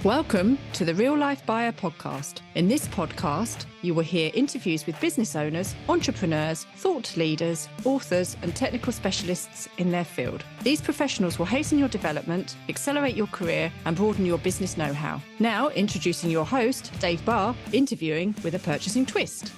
Welcome to the Real Life Buyer podcast. In this podcast, you will hear interviews with business owners, entrepreneurs, thought leaders, authors, and technical specialists in their field. These professionals will hasten your development, accelerate your career, and broaden your business know-how. Now, introducing your host, Dave Barr, interviewing with a purchasing twist.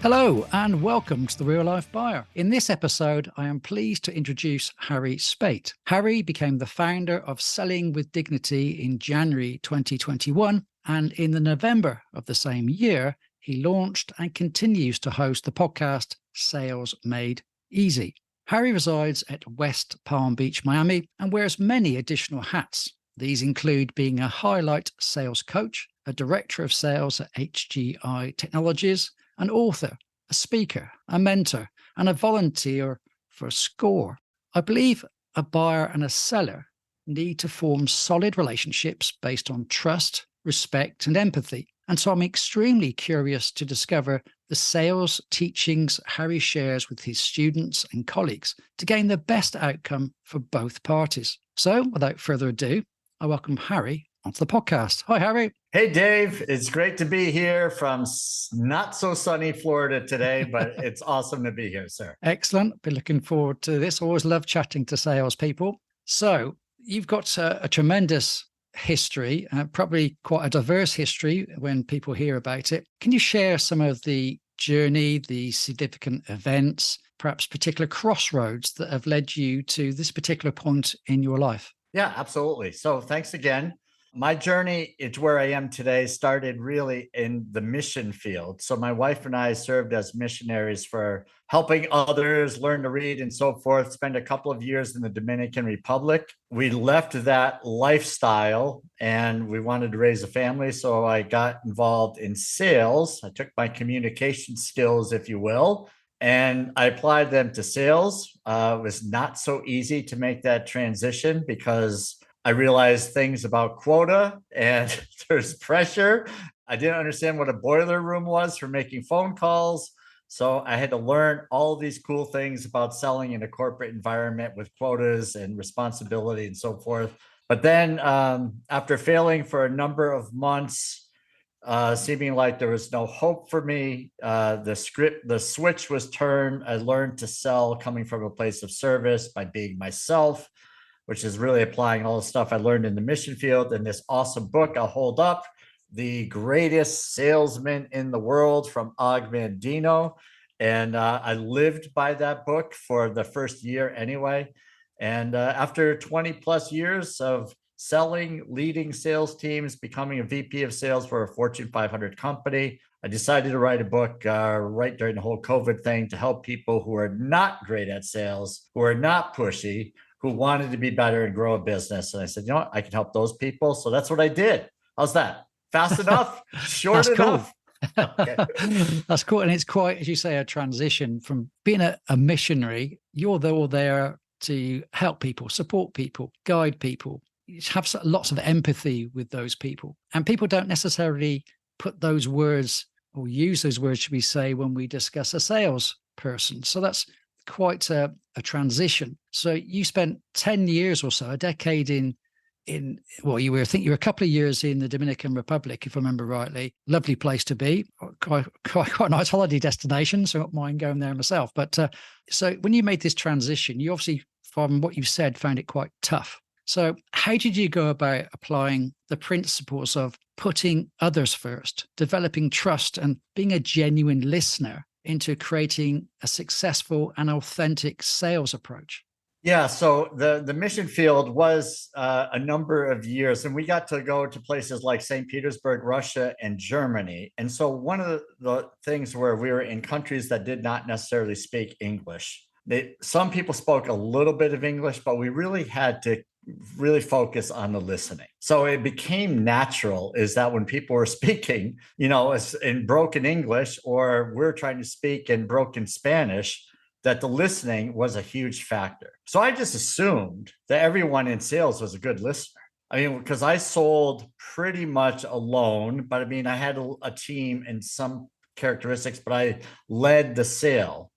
Hello and welcome to The Real Life Buyer. In this episode, I am pleased to introduce Harry Spaight. Harry became the founder of Selling with Dignity in January 2021, and in the November of the same year, he launched and continues to host the podcast Sales Made Easy. Harry resides at West Palm Beach, Miami, and wears many additional hats. These include being a highlight sales coach, a director of sales at HGI Technologies, an author, a speaker, a mentor, and a volunteer for SCORE. I believe a buyer and a seller need to form solid relationships based on trust, respect, and empathy. And so I'm extremely curious to discover the sales teachings Harry shares with his students and colleagues to gain the best outcome for both parties. So without further ado, I welcome Harry onto the podcast. Hi, Harry. Hey, Dave. It's great to be here from not so sunny Florida today, but it's awesome to be here, sir. Excellent. Been looking forward to this. Always love chatting to salespeople. So you've got a tremendous history, probably quite a diverse history when people hear about it. Can you share some of the journey, the significant events, perhaps particular crossroads that have led you to this particular point in your life? Yeah, absolutely. So thanks again. My journey to where I am today started really in the mission field. So my wife and I served as missionaries for helping others learn to read and so forth, spent a couple of years in the Dominican Republic. We left that lifestyle and we wanted to raise a family. So I got involved in sales. I took my communication skills, if you will, and I applied them to sales. It was not so easy to make that transition because I realized things about quota and there's pressure. I didn't understand what a boiler room was for making phone calls. So I had to learn all these cool things about selling in a corporate environment with quotas and responsibility and so forth. But then after failing for a number of months, seeming like there was no hope for me, the switch was turned. I learned to sell coming from a place of service by being myself, which is really applying all the stuff I learned in the mission field. And this awesome book I'll hold up, The Greatest Salesman in the World from Og Mandino. And I lived by that book for the first year anyway. And after 20 plus years of selling, leading sales teams, becoming a VP of sales for a Fortune 500 company, I decided to write a book right during the whole COVID thing to help people who are not great at sales, who are not pushy, who wanted to be better and grow a business. And I said, you know what, I can help those people. So that's what I did. How's that? Fast enough? Short enough? Cool. Okay. That's cool. And it's quite, as you say, a transition from being a missionary. You're all there to help people, support people, guide people. You have lots of empathy with those people. And people don't necessarily put those words or use those words, should we say, when we discuss a sales person. So that's quite a transition. So you spent 10 years or so, a decade well, you were a couple of years in the Dominican Republic, if I remember rightly. Lovely place to be, quite a nice holiday destination. So I don't mind going there myself. But so when you made this transition, you obviously, from what you've said, found it quite tough. So how did you go about applying the principles of putting others first, developing trust, and being a genuine listener into creating a successful and authentic sales approach? Yeah, so the mission field was a number of years, and we got to go to places like St. Petersburg, Russia, and Germany. And so one of the things where we were in countries that did not necessarily speak English. Some people spoke a little bit of English, but we really had to really focus on the listening. So it became natural is that when people were speaking, in broken English, or we're trying to speak in broken Spanish, that the listening was a huge factor. So I just assumed that everyone in sales was a good listener. I mean, because I sold pretty much alone, but I mean, I had a team and some characteristics, but I led the sale.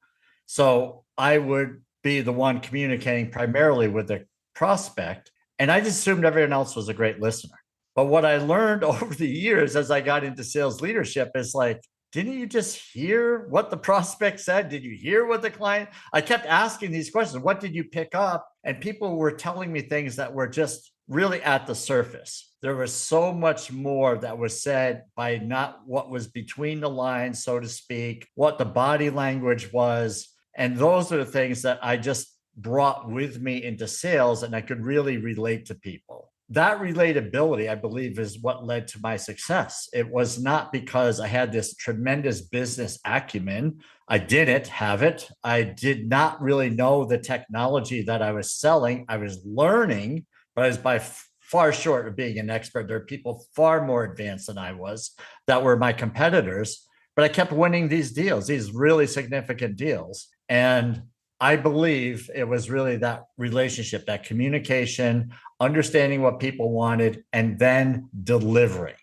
So I would be the one communicating primarily with the prospect. And I just assumed everyone else was a great listener. But what I learned over the years as I got into sales leadership is like, didn't you just hear what the prospect said? Did you hear what the client? I kept asking these questions. What did you pick up? And people were telling me things that were just really at the surface. There was so much more that was said by not what was between the lines, so to speak, what the body language was. And those are the things that I just brought with me into sales, and I could really relate to people. That relatability, I believe, is what led to my success. It was not because I had this tremendous business acumen. I didn't have it. I did not really know the technology that I was selling. I was learning, but I was by far short of being an expert. There are people far more advanced than I was that were my competitors, but I kept winning these deals, these really significant deals. And I believe it was really that relationship, that communication, understanding what people wanted, and then delivering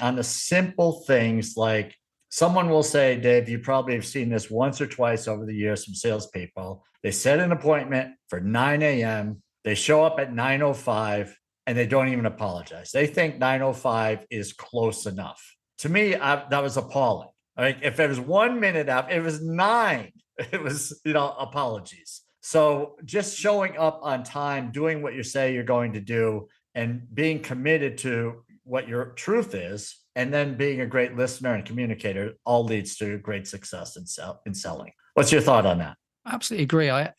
on the simple things. Like someone will say, Dave, you probably have seen this once or twice over the years from salespeople. They set an appointment for 9 a.m. They show up at 9:05 and they don't even apologize. They think 9:05 is close enough. To me, that was appalling. Like if it was 1 minute up, it was 9. It was, apologies. So just showing up on time, doing what you say you're going to do, and being committed to what your truth is, and then being a great listener and communicator all leads to great success in selling. What's your thought on that? Absolutely agree. I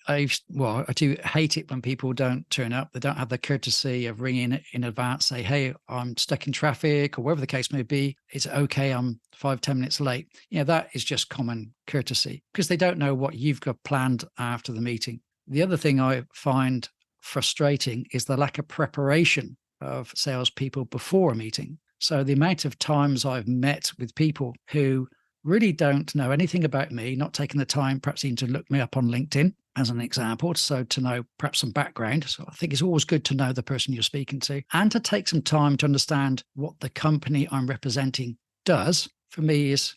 do hate it when people don't turn up. They don't have the courtesy of ringing in advance, say, hey, I'm stuck in traffic, or whatever the case may be. It's okay, I'm 5-10 minutes late. That is just common courtesy, because they don't know what you've got planned after the meeting. The other thing I find frustrating is the lack of preparation of salespeople before a meeting. So the amount of times I've met with people who really don't know anything about me, not taking the time perhaps even to look me up on LinkedIn as an example, so to know perhaps some background. So I think it's always good to know the person you're speaking to, and to take some time to understand what the company I'm representing does, for me is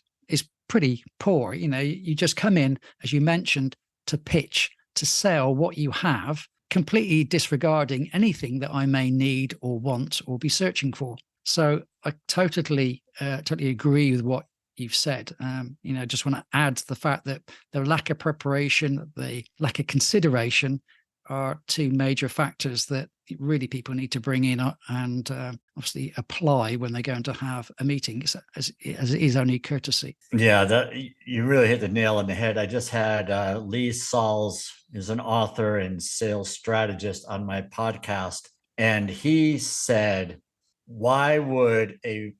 pretty poor. You just come in, as you mentioned, to pitch, to sell what you have, completely disregarding anything that I may need or want or be searching for. So I totally agree with what you've said. Just want to add the fact that the lack of preparation, the lack of consideration are two major factors that really people need to bring in and obviously apply when they're going to have a meeting, as it is only courtesy. Yeah, you really hit the nail on the head. I just had Lee Salz, who's an author and sales strategist, on my podcast, and he said, why would a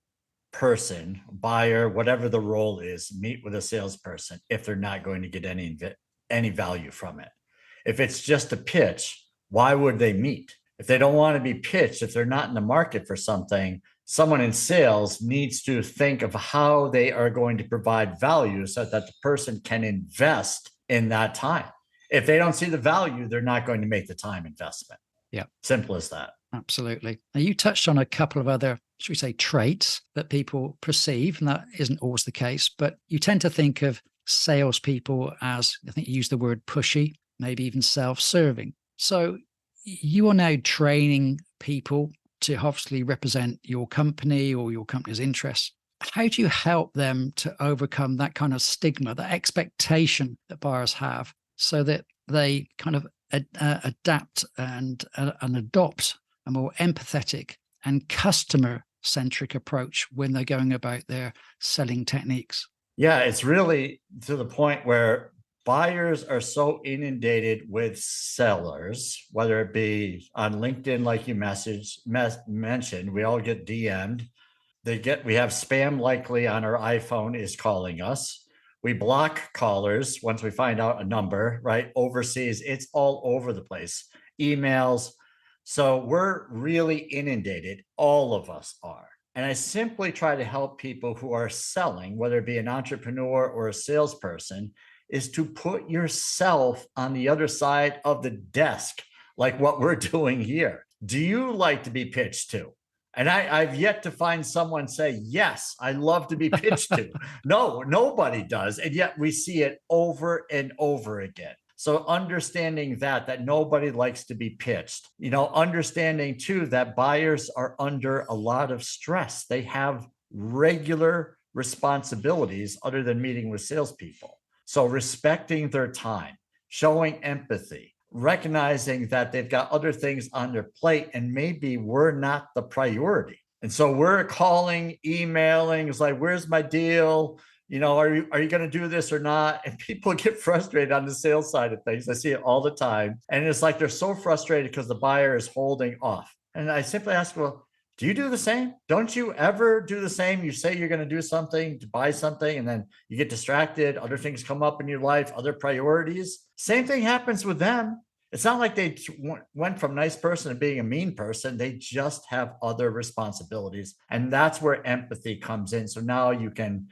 person, buyer, whatever the role is, meet with a salesperson if they're not going to get any value from it? If it's just a pitch, why would they meet? If they don't want to be pitched, if they're not in the market for something, someone in sales needs to think of how they are going to provide value so that the person can invest in that time. If they don't see the value, they're not going to make the time investment. Yeah. Simple as that. Absolutely. Now, you touched on a couple of other, should we say, traits that people perceive, and that isn't always the case, but you tend to think of salespeople as, I think you used the word pushy, maybe even self-serving. So you are now training people to obviously represent your company or your company's interests. How do you help them to overcome that kind of stigma, that expectation that buyers have, so that they kind of adapt and adopt a more empathetic and customer-centric approach when they're going about their selling techniques? Yeah, it's really to the point where buyers are so inundated with sellers, whether it be on LinkedIn, like you mentioned, we all get DM'd. We have spam likely on our iPhone is calling us. We block callers once we find out a number, right? Overseas, it's all over the place. Emails. So we're really inundated. All of us are. And I simply try to help people who are selling, whether it be an entrepreneur or a salesperson, is to put yourself on the other side of the desk, like what we're doing here. Do you like to be pitched to? And I've yet to find someone say, yes, I love to be pitched to. No, nobody does. And yet we see it over and over again. So understanding that nobody likes to be pitched, understanding too that buyers are under a lot of stress. They have regular responsibilities other than meeting with salespeople. So respecting their time, showing empathy, recognizing that they've got other things on their plate and maybe we're not the priority. And so we're calling, emailing, it's like, where's my deal? Are you going to do this or not? And people get frustrated on the sales side of things. I see it all the time. And it's like they're so frustrated because the buyer is holding off. And I simply ask, well, do you do the same? Don't you ever do the same? You say you're going to do something, to buy something, and then you get distracted. Other things come up in your life, other priorities. Same thing happens with them. It's not like they went from nice person to being a mean person. They just have other responsibilities. And that's where empathy comes in. So now you can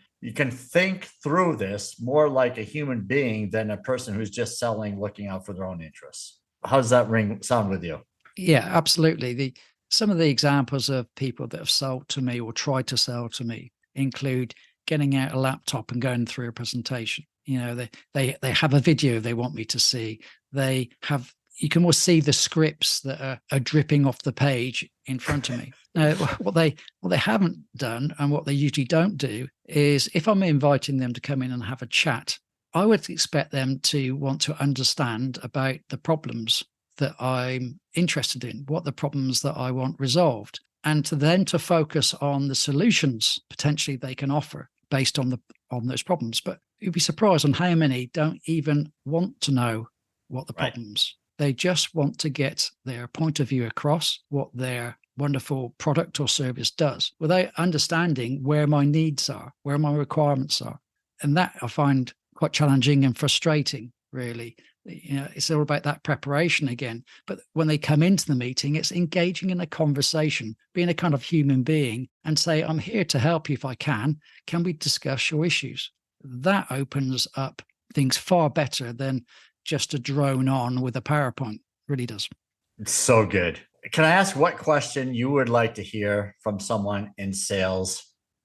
think through this more like a human being than a person who's just selling, looking out for their own interests. How does that sound with you? Yeah, absolutely. Some of the examples of people that have sold to me or tried to sell to me include getting out a laptop and going through a presentation. They have a video they want me to see. You can almost see the scripts that are dripping off the page in front of me. Now, what they haven't done and what they usually don't do is, if I'm inviting them to come in and have a chat, I would expect them to want to understand about the problems that I'm interested in, what the problems that I want resolved, and to focus on the solutions potentially they can offer based on those problems. But you'd be surprised on how many don't even want to know what the problems. They just want to get their point of view across, what their wonderful product or service does, without understanding where my needs are, where my requirements are. And that I find quite challenging and frustrating, really. It's all about that preparation again. But when they come into the meeting, it's engaging in a conversation, being a kind of human being, and say, I'm here to help you if I can. Can we discuss your issues? That opens up things far better than just a drone on with a PowerPoint. Really does. It's so good. Can I ask what question you would like to hear from someone in sales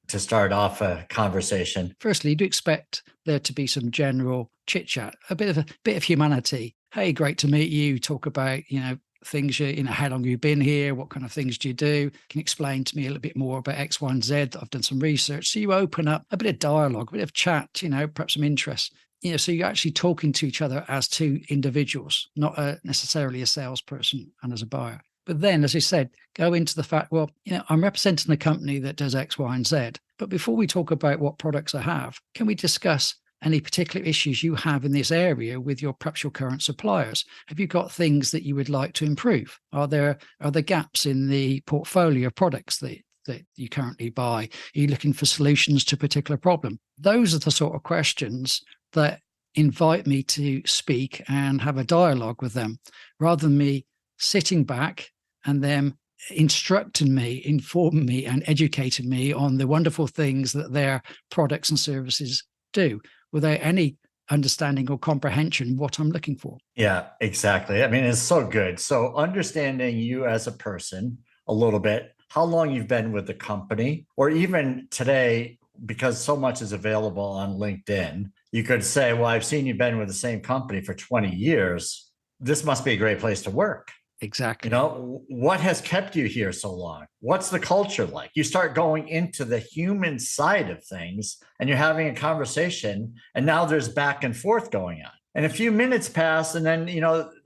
to start off a conversation? Firstly, you do expect there to be some general chit chat, a bit of humanity. Hey, great to meet you. Talk about, things, how long you've been here, what kind of things do you do? Can you explain to me a little bit more about X, Y, and Z? I've done some research. So you open up a bit of dialogue, a bit of chat, perhaps some interest. So you're actually talking to each other as two individuals, not necessarily a salesperson and as a buyer. But then, as I said, go into the fact, well, I'm representing a company that does X, Y, and Z. But before we talk about what products I have, can we discuss any particular issues you have in this area with perhaps your current suppliers? Have you got things that you would like to improve? Are there gaps in the portfolio of products that you currently buy? Are you looking for solutions to a particular problem? Those are the sort of questions that invite me to speak and have a dialogue with them, rather than me sitting back and them instructing me, informing me, and educating me on the wonderful things that their products and services do, without any understanding or comprehension what I'm looking for. Yeah, exactly. I mean, it's so good. So understanding you as a person a little bit, how long you've been with the company, or even today, because so much is available on LinkedIn, you could say, well, I've seen you've been with the same company for 20 years. This must be a great place to work. Exactly. What has kept you here so long? What's the culture like? You start going into the human side of things and you're having a conversation, and now there's back and forth going on. And a few minutes pass, and then,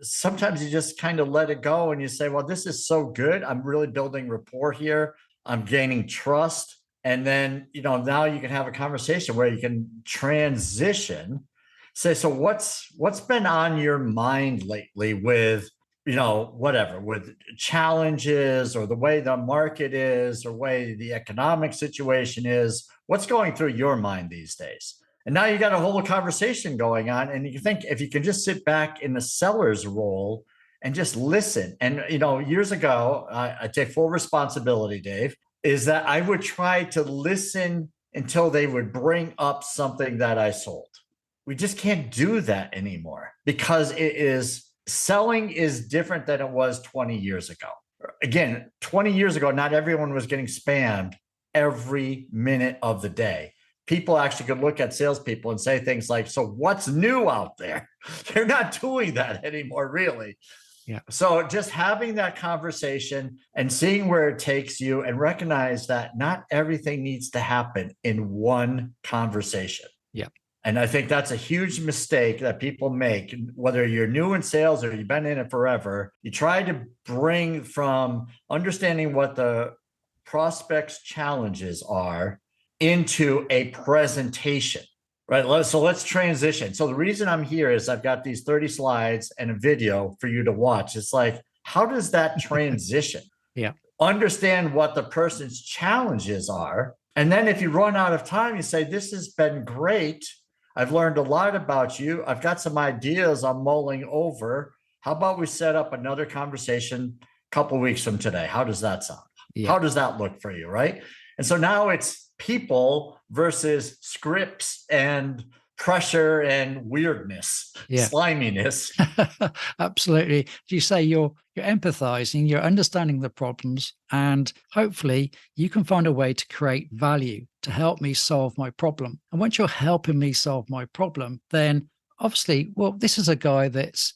sometimes you just kind of let it go and you say, well, this is so good. I'm really building rapport here. I'm gaining trust. And then, now you can have a conversation where you can transition, say, so what's been on your mind lately with, with challenges, or the way the market is, or way the economic situation is? What's going through your mind these days? And now you got a whole conversation going on. And you think, if you can just sit back in the seller's role and just listen. And, years ago, I take full responsibility, Dave, is that I would try to listen until they would bring up something that I sold. We just can't do that anymore, because selling is different than it was 20 years ago. Again, 20 years ago, not everyone was getting spammed every minute of the day. people actually could look at salespeople and say things like, so what's new out there? They're not doing that anymore, really. Yeah. So just having that conversation and seeing where it takes you, and recognize that not everything needs to happen in one conversation. Yeah. And I think that's a huge mistake that people make, whether you're new in sales or you've been in it forever. You try to bring from understanding what the prospect's challenges are into a presentation. Right. So let's transition. So the reason I'm here is I've got these 30 slides and a video for you to watch. It's like, how does that transition? Yeah. Understand what the person's challenges are. And then if you run out of time, you say, this has been great. I've learned a lot about you. I've got some ideas I'm mulling over. How about we set up another conversation a couple of weeks from today? How does that sound? Yeah. How does that look for you? Right. And so now it's people versus scripts and pressure and weirdness, sliminess. Absolutely. As you say, you're empathizing, you're understanding the problems, and hopefully you can find a way to create value to help me solve my problem. And once you're helping me solve my problem, then obviously, well, this is a guy that's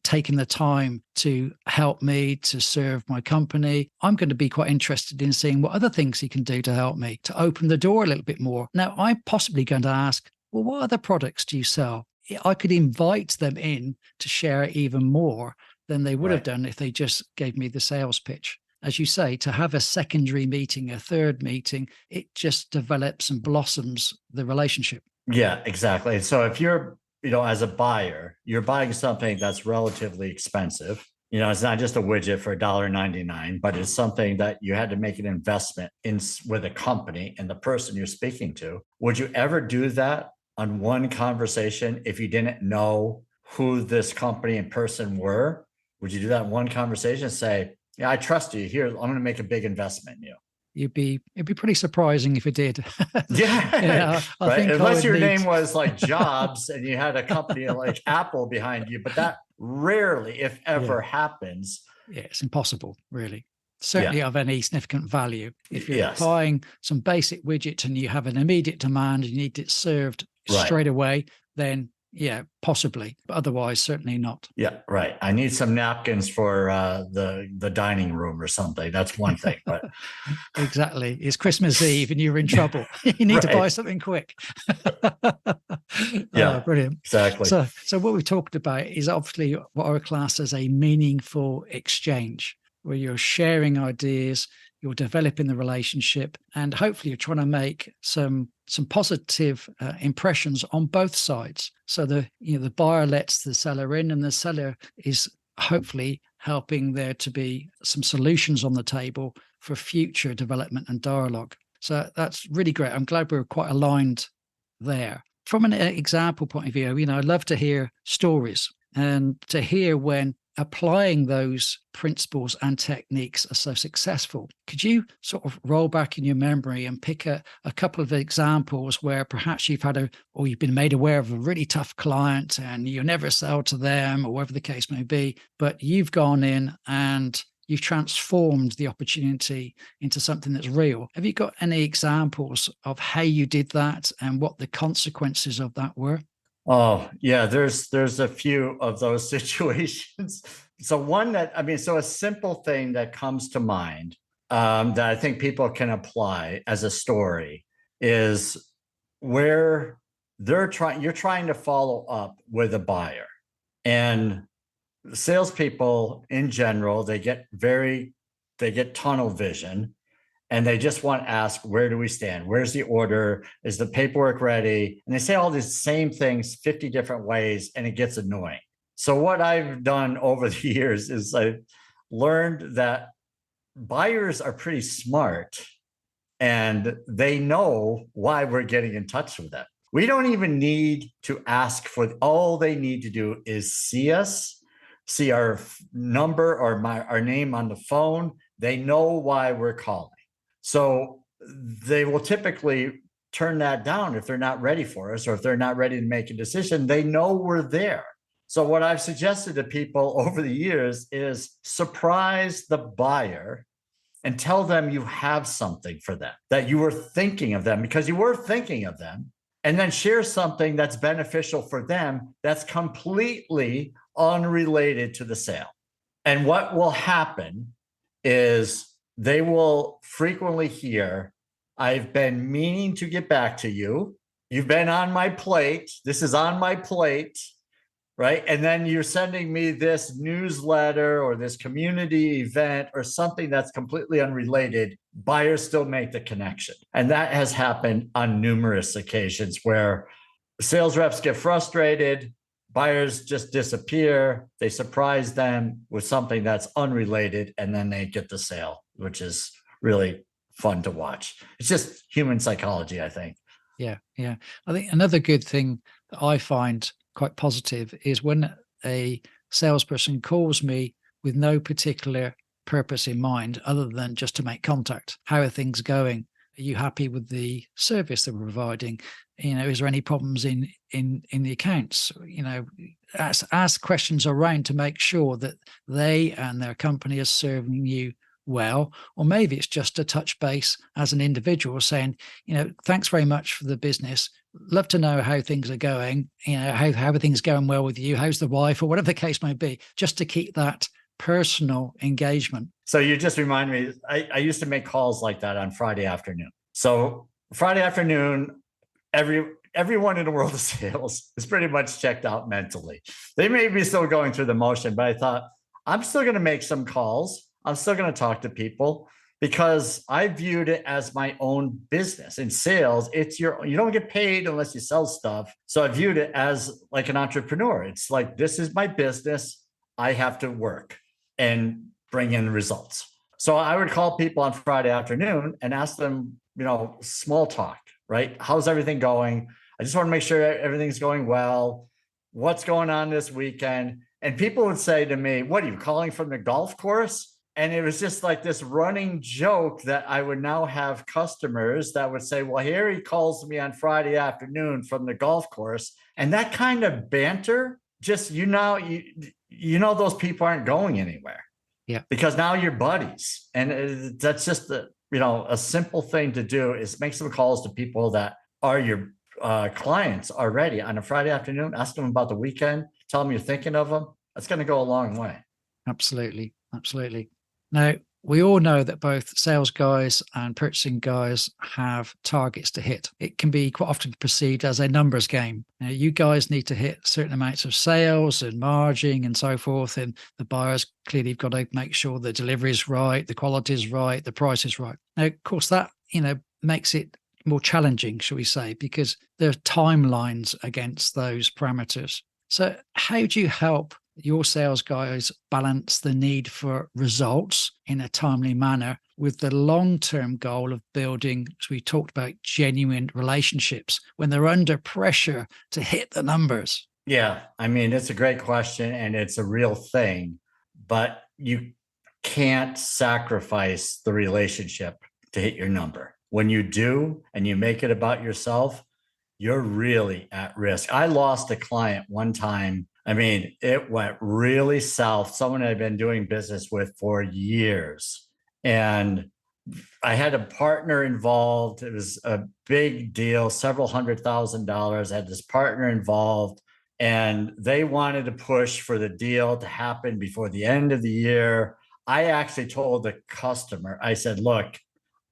taking the time to help me to serve my company. I'm going to be quite interested in seeing what other things he can do to help me to open the door a little bit more. Now, I'm possibly going to ask, well, what other products do you sell? I could invite them in to share even more than they would have done if they just gave me the sales pitch. As you say, to have a secondary meeting, a third meeting, it just develops and blossoms the relationship. Yeah, exactly. So if you're as a buyer, you're buying something that's relatively expensive. It's not just a widget for $1.99, but it's something that you had to make an investment in with a company and the person you're speaking to. Would you ever do that on one conversation if you didn't know who this company and person were? Would you do that in one conversation and say, yeah, I trust you. Here, I'm going to make a big investment in you? It'd be pretty surprising if it did. Yeah, I right. think Unless your name was like Jobs and you had a company like Apple behind you, but that rarely, if ever, happens. Yeah, it's impossible, really. Certainly of any significant value. If you're buying some basic widget and you have an immediate demand and you need it served straight away, then possibly, but otherwise certainly not. Yeah, right. I need some napkins for the dining room or something. That's one thing, but exactly. It's Christmas Eve and you're in trouble. You need to buy something quick. Brilliant. Exactly. So what we've talked about is obviously what our class as a meaningful exchange, where you're sharing ideas, you're developing the relationship, and hopefully you're trying to make some positive impressions on both sides. So the buyer lets the seller in, and the seller is hopefully helping there to be some solutions on the table for future development and dialogue. So that's really great. I'm glad we're quite aligned there. From an example point of view, I'd love to hear stories and to hear when applying those principles and techniques are so successful. Could you sort of roll back in your memory and pick a couple of examples where perhaps you've been made aware of a really tough client and you never sell to them, or whatever the case may be, but you've gone in and you've transformed the opportunity into something that's real? Have you got any examples of how you did that and what the consequences of that were? Oh, yeah, there's a few of those situations. So a simple thing that comes to mind that I think people can apply as a story is where you're trying to follow up with a buyer, and salespeople in general, they get tunnel vision. And they just want to ask, where do we stand? Where's the order? Is the paperwork ready? And they say all these same things 50 different ways, and it gets annoying. So what I've done over the years is I've learned that buyers are pretty smart, and they know why we're getting in touch with them. We don't even need to ask all they need to do is see us, see our number or our name on the phone. They know why we're calling. So they will typically turn that down if they're not ready for us, or if they're not ready to make a decision. They know we're there. So what I've suggested to people over the years is surprise the buyer and tell them you have something for them, that you were thinking of them because you were thinking of them, and then share something that's beneficial for them that's completely unrelated to the sale. And what will happen is they will frequently hear, I've been meaning to get back to you. You've been on my plate. This is on my plate. Right. And then you're sending me this newsletter or this community event or something that's completely unrelated. Buyers still make the connection. And that has happened on numerous occasions where sales reps get frustrated. Buyers just disappear. They surprise them with something that's unrelated, and then they get the sale, which is really fun to watch. It's just human psychology, I think. Yeah. Yeah. I think another good thing that I find quite positive is when a salesperson calls me with no particular purpose in mind other than just to make contact. How are things going? Are you happy with the service that we're providing? Is there any problems in the accounts? Ask questions around to make sure that they and their company are serving you well. Or maybe it's just a touch base as an individual saying, thanks very much for the business. Love to know how things are going. How are things going well with you? How's the wife, or whatever the case may be, just to keep that personal engagement. So you just remind me, I used to make calls like that on Friday afternoon. So Friday afternoon, everyone in the world of sales is pretty much checked out mentally. They may be still going through the motion, but I thought, I'm still going to make some calls. I'm still going to talk to people because I viewed it as my own business. In sales, you don't get paid unless you sell stuff. So I viewed it as like an entrepreneur. It's like, this is my business. I have to work and bring in results. So I would call people on Friday afternoon and ask them, small talk, right? How's everything going? I just want to make sure everything's going well. What's going on this weekend? And people would say to me, what are you calling from the golf course? And it was just like this running joke that I would now have customers that would say, well, Harry calls me on Friday afternoon from the golf course. And that kind of banter, just, those people aren't going anywhere. Yeah. Because now you're buddies. And that's just a simple thing to do is make some calls to people that are your clients already on a Friday afternoon. Ask them about the weekend. Tell them you're thinking of them. That's going to go a long way. Absolutely. Absolutely. Now, we all know that both sales guys and purchasing guys have targets to hit. It can be quite often perceived as a numbers game. You guys need to hit certain amounts of sales and margin and so forth. And the buyers clearly have got to make sure the delivery is right, the quality is right, the price is right. Now, of course, that, makes it more challenging, shall we say, because there are timelines against those parameters. So how do you help your sales guys balance the need for results in a timely manner with the long-term goal of building, as we talked about, genuine relationships when they're under pressure to hit the numbers? Yeah, it's a great question and it's a real thing, but you can't sacrifice the relationship to hit your number. When you do and you make it about yourself, you're really at risk. I lost a client one time. It went really south. Someone I'd been doing business with for years. And I had a partner involved. It was a big deal, several $100,000. I had this partner involved, and they wanted to push for the deal to happen before the end of the year. I actually told the customer, I said, look,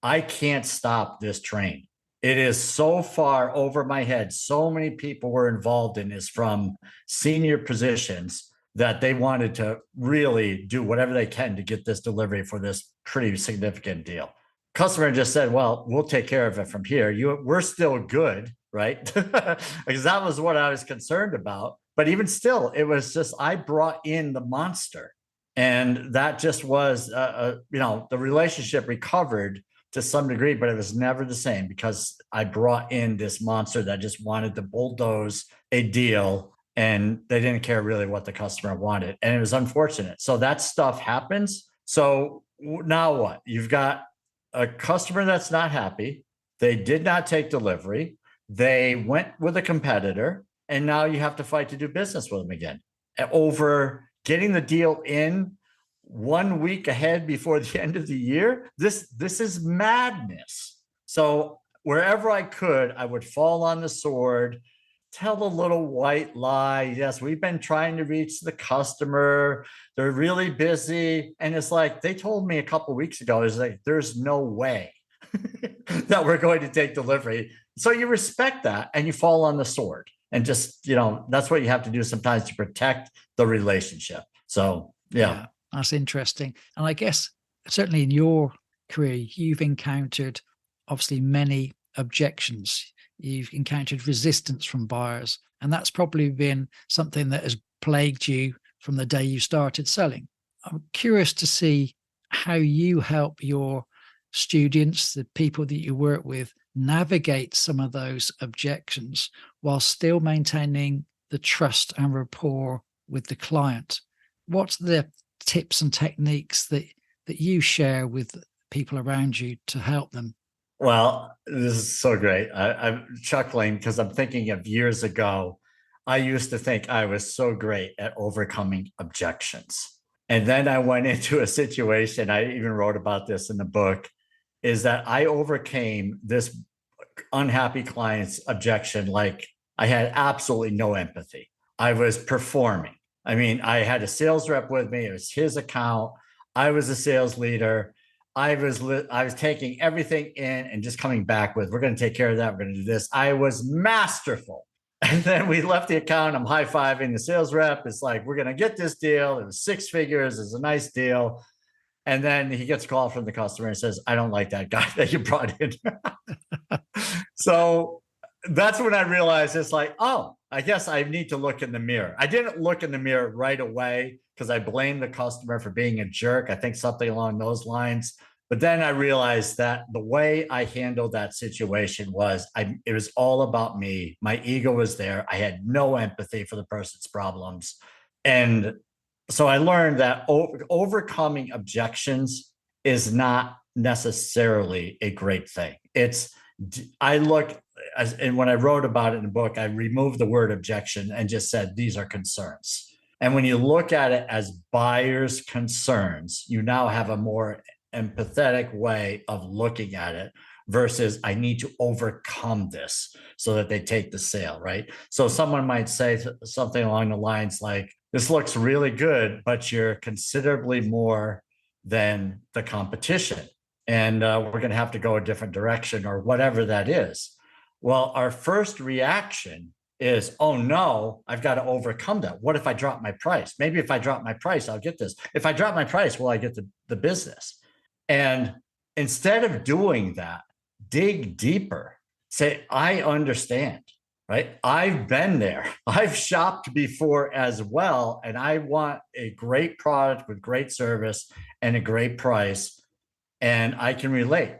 I can't stop this train. It is so far over my head. So many people were involved in this from senior positions that they wanted to really do whatever they can to get this delivery for this pretty significant deal. Customer just said, well, we'll take care of it from here. We're still good, right? Because that was what I was concerned about. But even still, it was just, I brought in the monster. And that just was, the relationship recovered to some degree, but it was never the same because I brought in this monster that just wanted to bulldoze a deal and they didn't care really what the customer wanted. And it was unfortunate. So that stuff happens. So now what? You've got a customer that's not happy. They did not take delivery. They went with a competitor, and now you have to fight to do business with them again over getting the deal in 1 week ahead before the end of the year. This is madness. So wherever I could, I would fall on the sword, tell a little white lie. Yes, we've been trying to reach the customer. They're really busy. And it's like, they told me a couple of weeks ago, it's like, there's no way that we're going to take delivery. So you respect that and you fall on the sword, and just, that's what you have to do sometimes to protect the relationship. So, yeah. That's interesting. And I guess certainly in your career, you've encountered obviously many objections. You've encountered resistance from buyers, and that's probably been something that has plagued you from the day you started selling. I'm curious to see how you help your students, the people that you work with, navigate some of those objections while still maintaining the trust and rapport with the client. What's the tips and techniques that you share with people around you to help them? Well, this is so great. I'm chuckling because I'm thinking of years ago. I used to think I was so great at overcoming objections. And then I went into a situation, I even wrote about this in the book, is that I overcame this unhappy client's objection like I had absolutely no empathy. I was performing. I mean, I had a sales rep with me. It was his account. I was a sales leader. I was taking everything in and just coming back with, we're going to take care of that. We're going to do this. I was masterful. And then we left the account. I'm high-fiving the sales rep. It's like, we're going to get this deal. It was 6 figures. It's a nice deal. And then he gets a call from the customer and says, I don't like that guy that you brought in. So that's when I realized it's like, oh, I guess I need to look in the mirror. I didn't look in the mirror right away because I blamed the customer for being a jerk. I think something along those lines. But then I realized that the way I handled that situation was it was all about me. My ego was there. I had no empathy for the person's problems. And so I learned that overcoming objections is not necessarily a great thing. And when I wrote about it in the book, I removed the word objection and just said, these are concerns. And when you look at it as buyer's concerns, you now have a more empathetic way of looking at it versus I need to overcome this so that they take the sale, right? So someone might say something along the lines like, this looks really good, but you're considerably more than the competition. And we're going to have to go a different direction or whatever that is. Well, our first reaction is, oh no, I've got to overcome that. What if I drop my price? Maybe if I drop my price, I'll get this. If I drop my price, will I get the business? And instead of doing that, dig deeper. Say, I understand, right? I've been there. I've shopped before as well. And I want a great product with great service and a great price. And I can relate.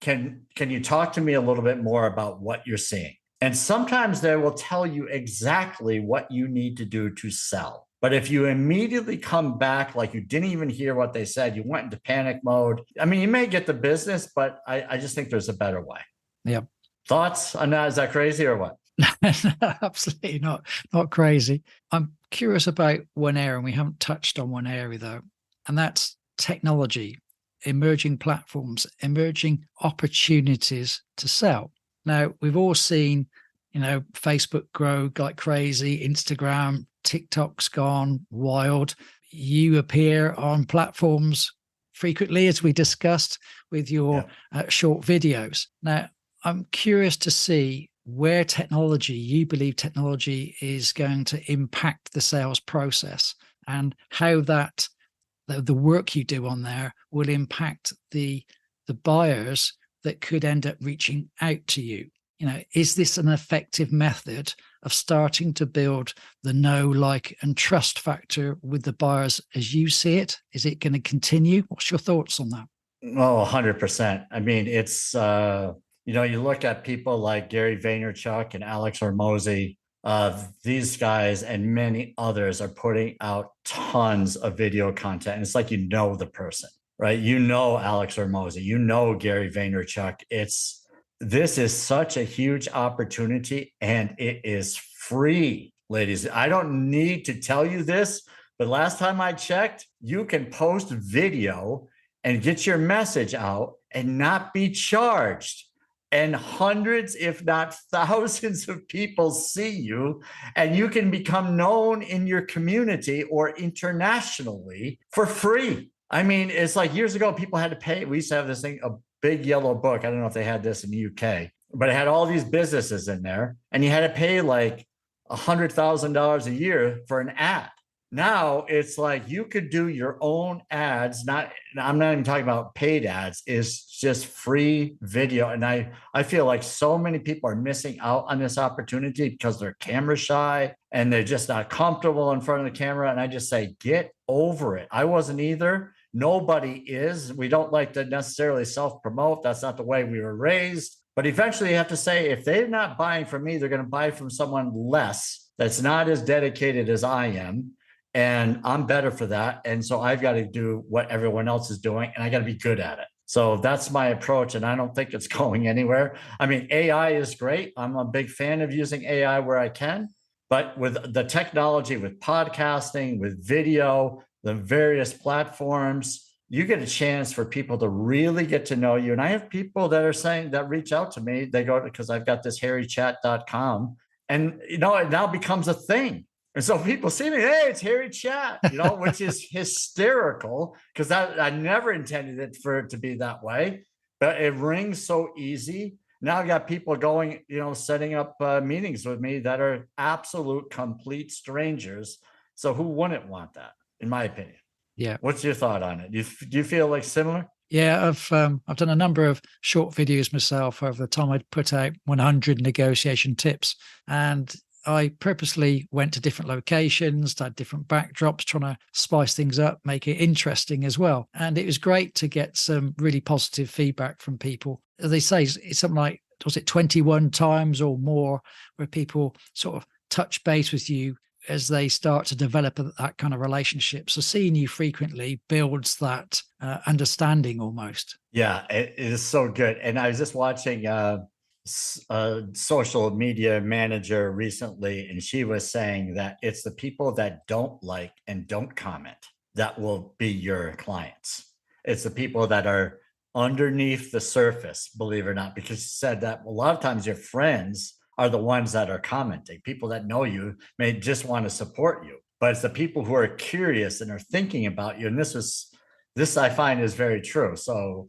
Can you talk to me a little bit more about what you're seeing? And sometimes they will tell you exactly what you need to do to sell. But if you immediately come back like you didn't even hear what they said, you went into panic mode. I mean, you may get the business, but I just think there's a better way. Yep. Thoughts on that? Is that crazy or what? Absolutely not crazy. I'm curious about one area, and we haven't touched on one area though, and that's technology, emerging platforms, emerging opportunities to sell. Now, we've all seen, Facebook grow like crazy, Instagram, TikTok's gone wild. You appear on platforms frequently, as we discussed, with your short videos. Now, I'm curious to see where you believe technology is going to impact the sales process, and how that the work you do on there will impact the buyers that could end up reaching out to you. Is this an effective method of starting to build the know, like, and trust factor with the buyers as you see it? Is it going to continue? What's your thoughts on that? Oh, 100%. I mean, it's, you look at people like Gary Vaynerchuk and Alex Hormozi. These guys and many others are putting out tons of video content. And it's like, the person, right? Alex Hormozi, Gary Vaynerchuk. This is such a huge opportunity, and it is free, ladies. I don't need to tell you this, But last time I checked, you can post video and get your message out and not be charged. And hundreds, if not thousands of people see you, and you can become known in your community or internationally for free. I mean, it's like years ago, people had to pay. We used to have this thing, a big yellow book. I don't know if they had this in the UK, but it had all these businesses in there, and you had to pay like $100,000 a year for an ad. Now it's like you could do your own ads. I'm not even talking about paid ads. It's just free video. And I feel like so many people are missing out on this opportunity because they're camera shy and they're just not comfortable in front of the camera. And I just say, get over it. I wasn't either. Nobody is. We don't like to necessarily self-promote. That's not the way we were raised. But eventually you have to say, if they're not buying from me, they're going to buy from someone less that's not as dedicated as I am. And I'm better for that. And so I've got to do what everyone else is doing, and I got to be good at it. So that's my approach. And I don't think it's going anywhere. I mean, AI is great. I'm a big fan of using AI where I can, but with the technology, with podcasting, with video, the various platforms, you get a chance for people to really get to know you. And I have people that are saying that reach out to me. They go, because I've got this harrychat.com, and, you know, it now becomes a thing. And so people see me, hey, it's Harry Chat, you know, which is hysterical, because I never intended it for it to be that way, but it rings so easy. Now I've got people going, you know, setting up meetings with me that are absolute complete strangers. So who wouldn't want that, in my opinion? Yeah. What's your thought on it? Do you feel like similar? Yeah, I've done a number of short videos myself over the time. I'd put out 100 negotiation tips, and I purposely went to different locations, had different backdrops, trying to spice things up, make it interesting as well. And it was great to get some really positive feedback from people. As they say, it's something like, was it 21 times or more, where people sort of touch base with you as they start to develop that kind of relationship. So seeing you frequently builds that understanding almost. Yeah, it is so good. And I was just watching a social media manager recently, and she was saying that it's the people that don't like and don't comment that will be your clients. It's the people that are underneath the surface, believe it or not, because she said that a lot of times your friends are the ones that are commenting. People that know you may just want to support you, but it's the people who are curious and are thinking about you. And this I find is very true. So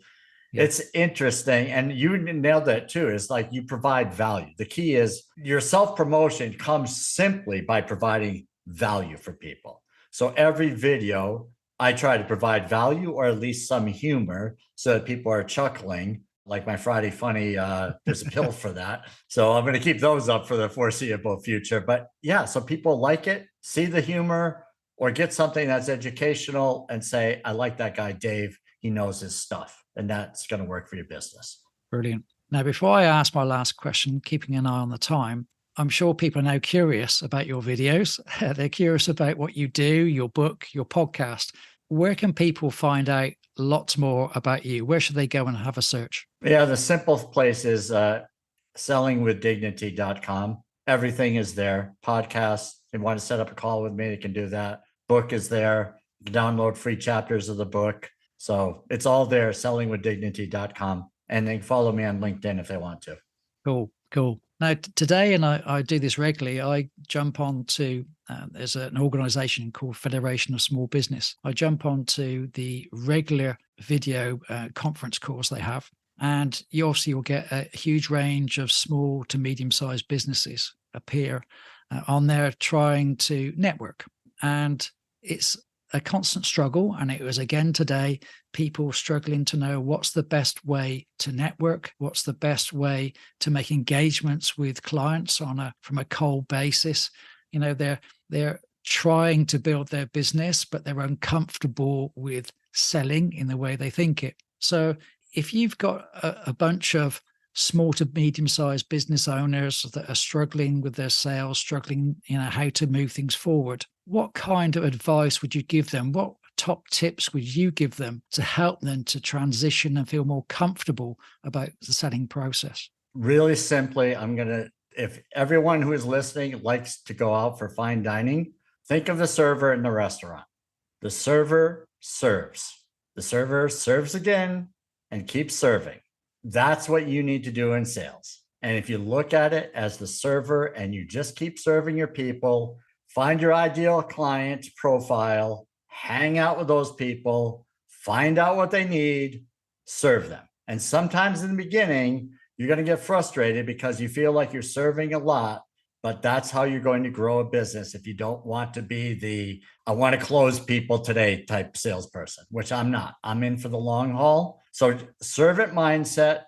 yeah. It's interesting. And you nailed that too. It's like you provide value. The key is your self-promotion comes simply by providing value for people. So every video, I try to provide value, or at least some humor, so that people are chuckling. Like my Friday Funny, there's a pill for that. So I'm going to keep those up for the foreseeable future. But yeah, so people like it, see the humor, or get something that's educational and say, I like that guy, Dave. He knows his stuff. And that's going to work for your business. Brilliant. Now, before I ask my last question, keeping an eye on the time, I'm sure people are now curious about your videos. They're curious about what you do, your book, your podcast. Where can people find out lots more about you? Where should they go and have a search? Yeah, the simplest place is sellingwithdignity.com. Everything is there. Podcasts, if you want to set up a call with me, you can do that. Book is there. You can download free chapters of the book. So it's all there, sellingwithdignity.com. And they can follow me on LinkedIn if they want to. Cool. Now, today, and I do this regularly, I jump on to, there's an organization called Federation of Small Business. I jump on to the regular video conference calls they have. And you obviously will get a huge range of small to medium-sized businesses appear on there trying to network. And it's a constant struggle. And it was again today, people struggling to know what's the best way to network, what's the best way to make engagements with clients from a cold basis. You know, they're trying to build their business, but they're uncomfortable with selling in the way they think it. So if you've got a bunch of small to medium-sized business owners that are struggling with their sales, struggling, how to move things forward, what kind of advice would you give them? What top tips would you give them to help them to transition and feel more comfortable about the selling process? Really simply, if everyone who is listening likes to go out for fine dining, Think of the server in the restaurant. The server serves. The server serves again and keeps serving. That's what you need to do in sales. And if you look at it as the server and you just keep serving your people, find your ideal client profile, hang out with those people, find out what they need, serve them. And sometimes in the beginning, you're going to get frustrated because you feel like you're serving a lot, but that's how you're going to grow a business if you don't want to be the, I want to close people today type salesperson, which I'm not. I'm in for the long haul. So servant mindset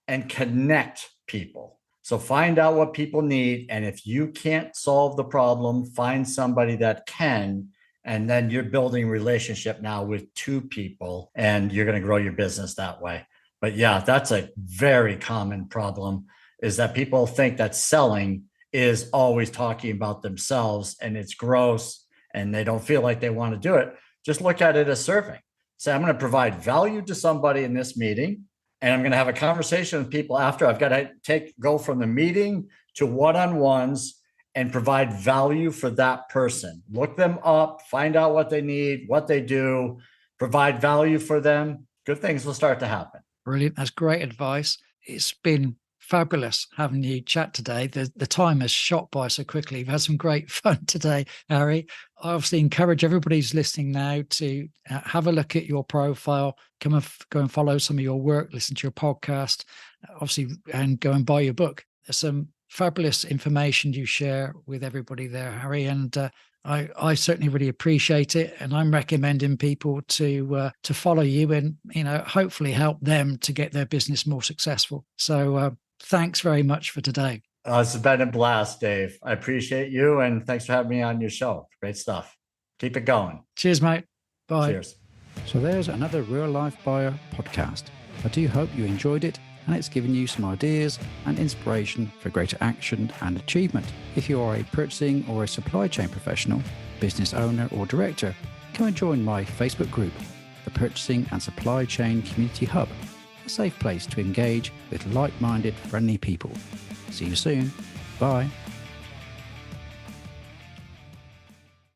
and connect people. So find out what people need. And if you can't solve the problem, find somebody that can. And then you're building relationship now with two people and you're going to grow your business that way. But yeah, that's a very common problem, is that people think that selling is always talking about themselves and it's gross and they don't feel like they want to do it. Just look at it as serving. Say, I'm going to provide value to somebody in this meeting, and I'm going to have a conversation with people after. I've got to go from the meeting to one-on-ones and provide value for that person. Look them up, find out what they need, what they do, provide value for them. Good things will start to happen. Brilliant. That's great advice. It's been fabulous having you chat today. The time has shot by so quickly. We've had some great fun today, Harry. I obviously encourage everybody who's listening now to have a look at your profile, go and follow some of your work, listen to your podcast, obviously, and go and buy your book. There's some fabulous information you share with everybody there, Harry, and I certainly really appreciate it, and I'm recommending people to follow you and hopefully help them to get their business more successful. So thanks very much for today. It's been a blast, Dave. I appreciate you, and thanks for having me on your show. Great stuff. Keep it going. Cheers, mate. Bye. Cheers. So there's another Real Life Buyer podcast. I do hope you enjoyed it and it's given you some ideas and inspiration for greater action and achievement. If you are a purchasing or a supply chain professional, business owner or director, come and join my Facebook group, the Purchasing and Supply Chain Community Hub, a safe place to engage with like-minded, friendly people. See you soon. Bye.